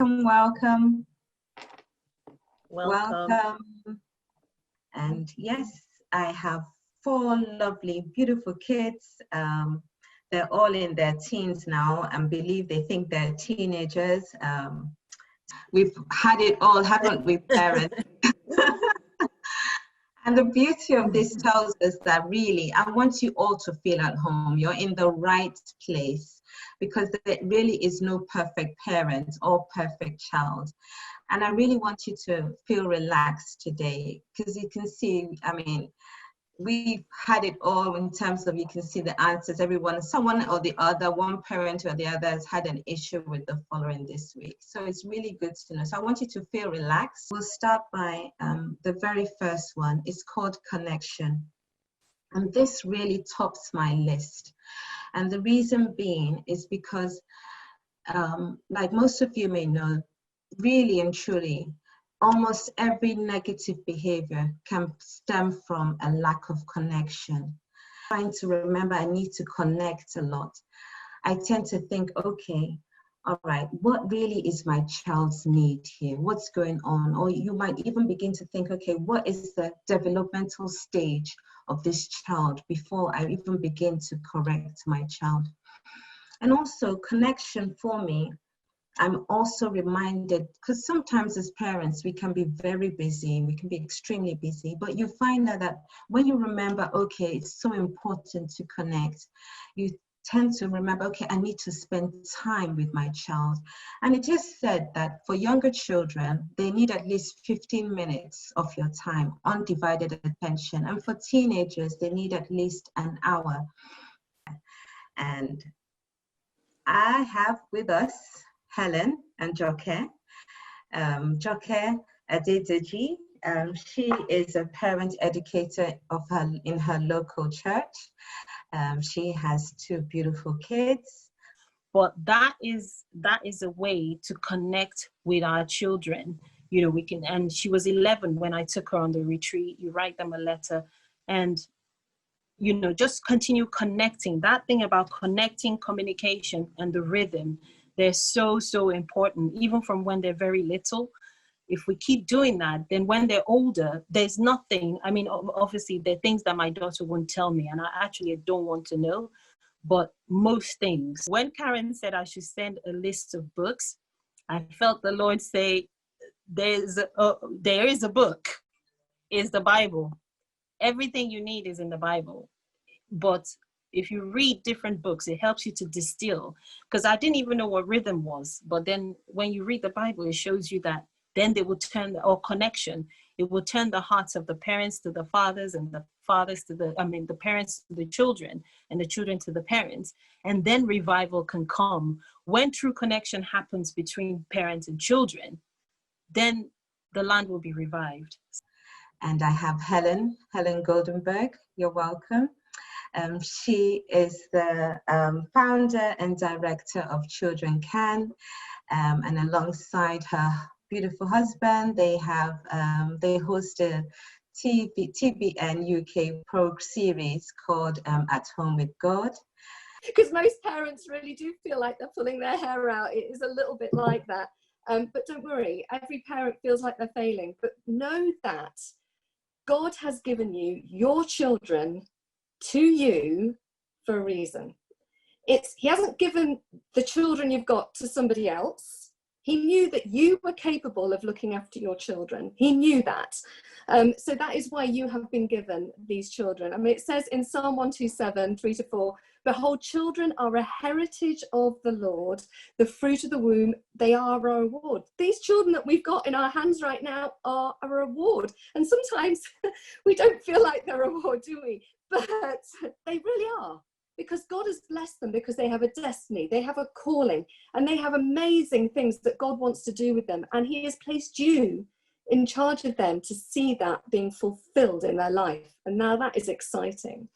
Welcome. Welcome. And yes, I have 4 lovely, beautiful kids. They're all in their teens now and believe they think they're teenagers. We've had it all, haven't we, parents? And the beauty of this tells us that really, I want you all to feel at home. You're in the right place, because there really is no perfect parent or perfect child. And I really want you to feel relaxed today, because you can see, I mean, we've had it all in terms of, you can see the answers. Someone or the other, one parent or the other has had an issue with the following this week. So it's really good to know. So I want you to feel relaxed. We'll start by the very first one. It's called connection. And this really tops my list. And the reason being is because, like most of you may know, really and truly, almost every negative behavior can stem from a lack of connection. Trying to remember, I need to connect a lot. I tend to think, okay, all right, what really is my child's need here? What's going on? Or you might even begin to think, okay, what is the developmental stage of this child before I even begin to correct my child? And also connection for me, I'm also reminded, because sometimes as parents, we can be very busy, we can be extremely busy, but you find that when you remember, okay, it's so important to connect, you tend to remember, okay, I need to spend time with my child. And it is said that for younger children, they need at least 15 minutes of your time, undivided attention. And for teenagers, they need at least an hour. And I have with us Helen and Joke. Joke Adedeji, she is a parent educator in her local church. She has 2 beautiful kids. But that is a way to connect with our children. You know, we can, and she was 11 when I took her on the retreat. You write them a letter and, you know, just continue connecting. That thing about connecting, communication, and the rhythm, they're so, so important, even from when they're very little. If we keep doing that, then when they're older, there's nothing. I mean, obviously, there are things that my daughter won't tell me, and I actually don't want to know, but most things. When Karen said I should send a list of books, I felt the Lord say, there is a book, is the Bible. Everything you need is in the Bible. But if you read different books, it helps you to distill. Because I didn't even know what rhythm was. But then when you read the Bible, it shows you that then they will turn, or connection, it will turn the hearts of the parents to the fathers, and the fathers to the parents to the children, and the children to the parents. And then revival can come. When true connection happens between parents and children, then the land will be revived. And I have Helen Goldenberg. You're welcome. She is the founder and director of Children Can, and alongside her beautiful husband, they host a TBN UK Pro series called At Home with God. Because most parents really do feel like they're pulling their hair out. It is a little bit like that. But don't worry, every parent feels like they're failing. But know that God has given you your children to you for a reason. He hasn't given the children you've got to somebody else. He knew that you were capable of looking after your children. He knew that. So that is why you have been given these children. I mean, it says in Psalm 127, 3-4, behold, children are a heritage of the Lord, the fruit of the womb, they are a reward. These children that we've got in our hands right now are a reward. And sometimes we don't feel like they're a reward, do we? But they really are, because God has blessed them, because they have a destiny, they have a calling, and they have amazing things that God wants to do with them. And He has placed you in charge of them to see that being fulfilled in their life. And now that is exciting.